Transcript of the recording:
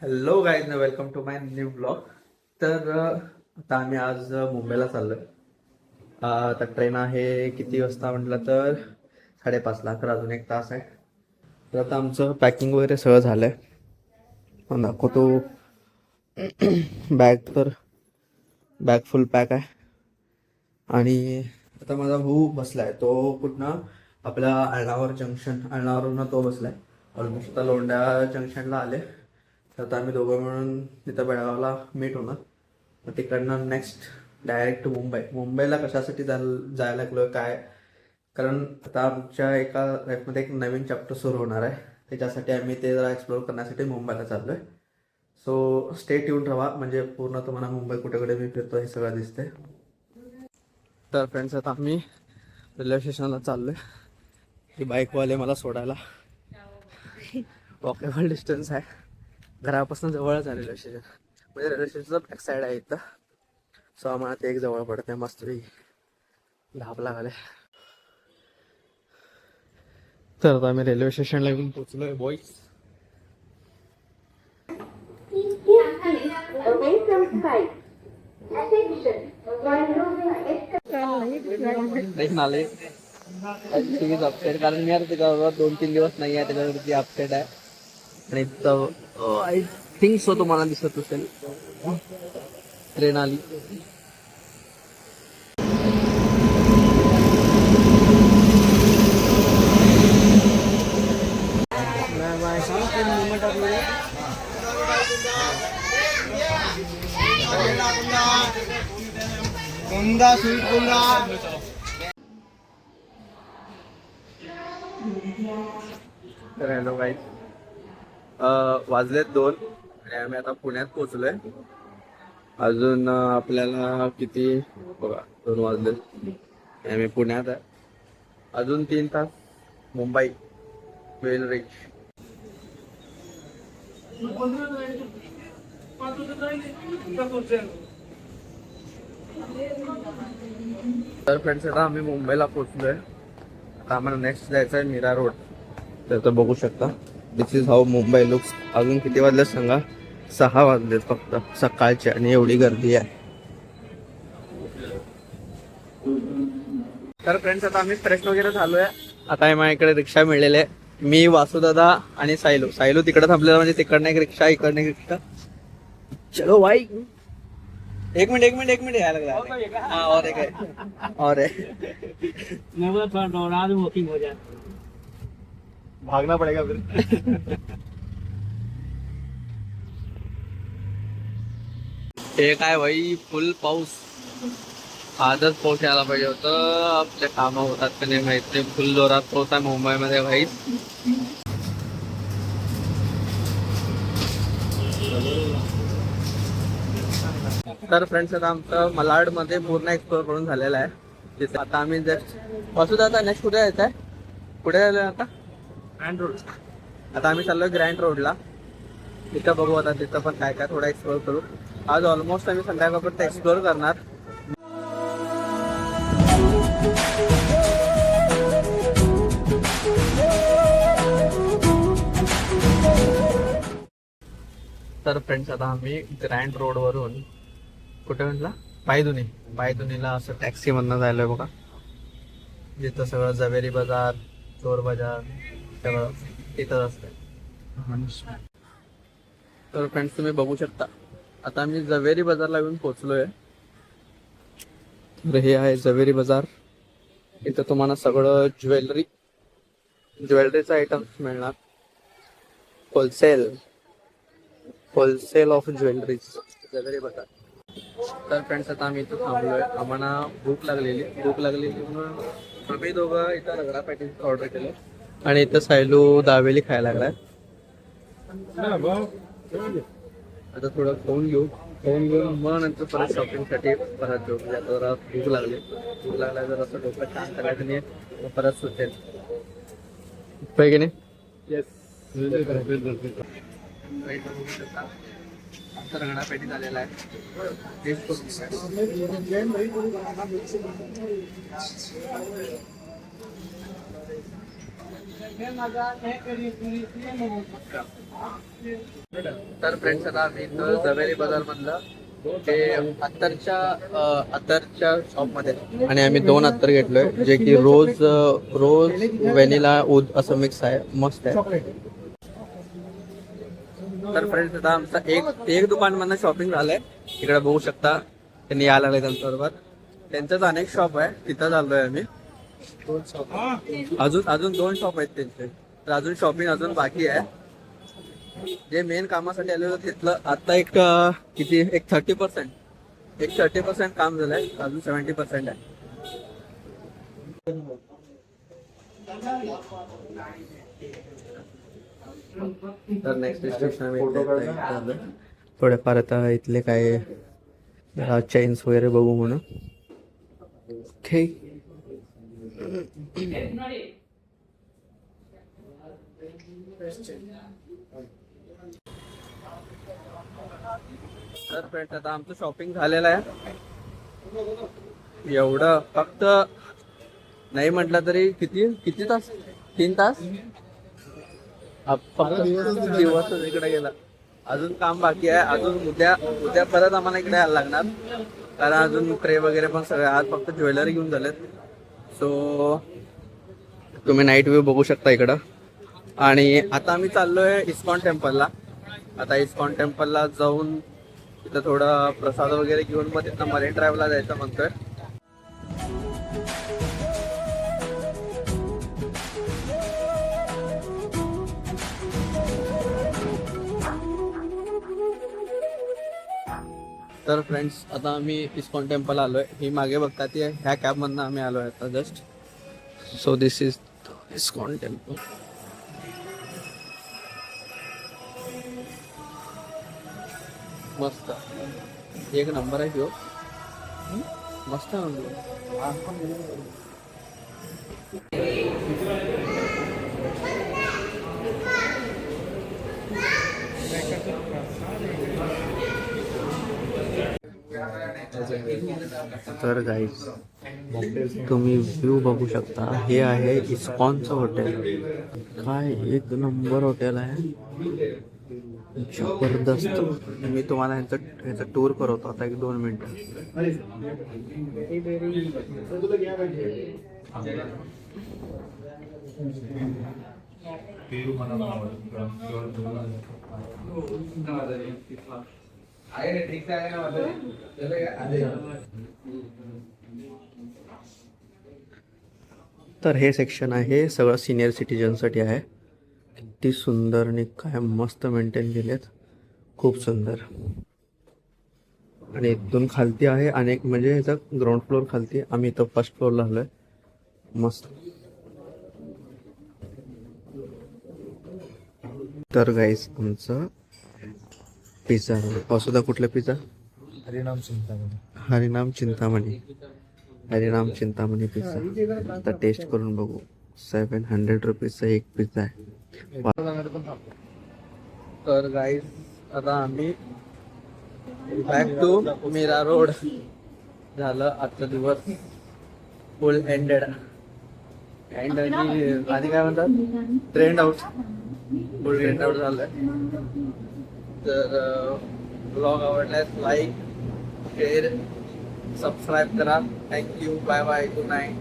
Hello guys न welcome to my new blog. तर आता आम्ही आज मुंबईला चाललो आहे. आता ट्रेन आहे किती वाजता म्हटलं तर 5:30ला. तर अजून 1 तास आहे. तर आता आमचं पॅकिंग वगैरे सगळं झालं आहे. दाखवतो. बॅग फुल पॅक आहे. आणि आता माझा भाऊ बसला आहे. तो कुठनं आपल्या अळणावरून तो बसला आहे. ऑलमोस्ट आता लोंढ्या जंक्शनला आले. तर आता आम्ही दोघं मिळून तिथं बेळगावला मीट होणार. मग तिकडनं नेक्स्ट डायरेक्ट मुंबईला कशासाठी जायला लागलो काय, कारण आता आमच्या एका लाईफमध्ये एक नवीन चॅप्टर सुरू होणार आहे. त्याच्यासाठी आम्ही ते जरा एक्सप्लोअर करण्यासाठी मुंबईला चाललो आहे. सो स्टे ट्यून राहा, म्हणजे पूर्ण तुम्हाला मुंबई कुठे कुठे मी फिरतो हे सगळं दिसते. तर फ्रेंड्स आता आम्ही रेल्वे स्टेशनला चाललो आहे. ही बाईकवाले मला सोडायला. वॉकेबल डिस्टन्स आहे, घरापासून जवळच आहे रेल्वे स्टेशन. म्हणजे रेल्वे स्टेशनचं बॅक साईड आहे इथं. सो आम्हाला ते एक जवळ पडते. मस्त धाप लागले. तर आता आम्ही रेल्वे स्टेशनला येऊन पोचलोय बॉईज. नाले कारण मी आता त्याच्याबरोबर 2-3 दिवस नाही आहे, त्याच्यावरती अपडेट आहे. आणि आय थिंक सो तुम्हाला दिसत असेल ट्रेन आली. तर हॅलो गाईज, वाजलेत 2 आणि आम्ही आता पुण्यात पोचलोय. अजून आपल्याला किती बघा 2 वाजलेत. आम्ही पुण्यात आहे. अजून 3 तास मुंबई विल रीच. तर फ्रेंड्स आता आम्ही मुंबईला पोचलोय. आता आम्हाला नेक्स्ट जायचं आहे मीरा रोड. तर बघू शकता दिस इज हाऊ मुंबई लुक्स. अजून किती वाजले सांगा? 6 वाजलेत फक्त सकाळचे आणि एवढी गर्दी आहे. तर फ्रेंड्स आता आम्ही फ्रेश वगैरे झालोय. आता माझ्याकडे रिक्षा मिळलेली आहे. मी, वासुदादा आणि सायलू तिकडे थांबलेला. म्हणजे तिकडनं एक रिक्षा, इकडनं एक रिक्षा. चलो भाई. एक मिनट यायला लागला. हाँ और एक है और है. थोड़ा दौड़ा दो, वॉकिंग हो जाए. भागना पड़ेगा फिर. हे काय भाई फुल पाऊस. आजच पाऊस यायला पाहिजे होतं. आपल्या कामं होतात का नाही माहित नाही. फुल जोरात पाऊस आहे मुंबईमध्ये भाई. तर फ्रेंड्स आता आमचं मलाडमध्ये पूर्ण एक्सप्लोर करून झालेलं आहे. तिथे आता आम्ही जस्ट वासुदा आता नेक्स्ट कुठे जायचं आहे? कुठे जायला आता? Grand road. आता आम्ही चाललोय ग्रँड रोडला. तिथं बघू आता तिथं पण काय काय थोडं एक्सप्लोर करू. आज ऑलमोस्ट आम्ही संध्याकाळपर्यंत एक्सप्लोर करणार. तर फ्रेंड्स आता आम्ही ग्रँड रोडवरून कुठे म्हटला पायधुनीला असं टॅक्सी मधनं जायलोय बघा. जिथं सगळं जवेरी बाजार, चोर बाजार सगळं तिथंच असतंय. तर फ्रेंड्स तुम्ही बघू शकता आता आम्ही जवेरी बाजारला येऊन पोचलोय. तर हे आहे जवेरी बाजार. इथं तुम्हाला सगळं ज्वेलरीचं आयटम्स मिळणार. होलसेल ऑफ ज्वेलरीज जवेरी बाजार. तर फ्रेंड्स आता आम्ही इथं थांबलोय. आम्हाला भूक लागलेली म्हणून आम्ही दोघं इथं रगडा पॅटीस ऑर्डर केलं. आणि इथं सायलू दाबेली खायला लागलाय. आता थोडं खाऊन घेऊन मग नंतर परत शॉपिंगसाठी परत जाऊ. आता जरा भूक लागला जर असं डोकं छान करायचं नाही परत सुटेल की नाही. आमचा रगडा पेटी झालेला आहे. तर फ्रेंड्स आता आम्ही इथं जवेरी बाजार मधलं ते अत्तरच्या शॉपमध्ये आणि आम्ही 2 अत्तर घेतलोय जे की रोज व्हॅनिला ऊद असं मिक्स आहे, मस्त आहे. तर फ्रेंड्स आता आमचा एक दुकानमधनं शॉपिंग झालंय. इकडे बघू शकता त्यांनी यायला लागले त्यांच्याबरोबर. त्यांचंच अनेक शॉप आहे, तिथं चाललोय आम्ही. अजून 2 शॉप आहेत त्यांचे, तर अजून शॉपिंग अजून बाकी आहे. जे मेन कामासाठी आलेलो तिथलं आता एक 30% काम झालंय, अजून 70% आहे. तर नेक्स्ट स्टेशन थोडेफार आता इथले काय चेन्स वगैरे बघू म्हणून. ओके. तर फ्रेंड्स आता आमचं शॉपिंग झालेलं आहे. एवढं फक्त नाही म्हटलं तरी किती तास, 3 तास फक्त दिवस इकडे गेला. अजून काम बाकी आहे. अजून उद्या परत आम्हाला इकडे यायला लागणार, कारण अजून ट्रे वगैरे पण सगळे आज फक्त ज्वेलरी घेऊन झालेत. सो तुम्ही नाईट व्ह्यू बघू शकता इकडं. आणि आता आम्ही चाललोय इस्कॉन टेम्पलला. आता इस्कॉन टेम्पलला जाऊन तिथं थोडा प्रसाद वगैरे घेऊन मग तिथं मरीन ड्राईव्हला जायचं म्हणतोय. तर फ्रेंड्स आता आम्ही इस्कॉन टेम्पल आलोय. ही मागे बघता ती ह्या कॅबमधनं आम्ही आलोय आता just. So this is ISKCON temple. मस्त एक नंबर आहे ह्यो, मस्त आहे म्हणजे. तर गाईज तुम्ही व्ह्यू बघू शकता. हे आहे इस्कॉनचं हॉटेल. काय एक नंबर हॉटेल आहे, जबरदस्त. मी तुम्हाला ह्याचा टूर करवतो आता 1-2 मिनिटं. तर हे सेक्शन आहे सगळं सिनियर सिटीजनसाठी आहे. किती सुंदर आणि काय मस्त मेंटेन केलेत, खूप सुंदर. आणि इथून खालती आहे अनेक, म्हणजे ह्याचा ग्राउंड फ्लोअर खालती. आम्ही इथं फर्स्ट फ्लोअरला आलोय. मस्त. तर गाईस आमचं पिझ्झा पावसुद्धा. कुठला पिझ्झा? हरिनाम चिंतामणी पिझ्झा. आता टेस्ट करून बघू. 700 रुपीजचा एक पिझ्झा आहे. तर गाईस आता आम्ही बॅक टू मीरा रोड. झालं आजचा दिवस फुल एंडेड. आणि काय म्हणतात, trend out. Full trend out झालंय. तर ब्लॉग आवडल्यास लाईक, शेअर, सबस्क्राईब करा. Thank you. Bye bye. Good night.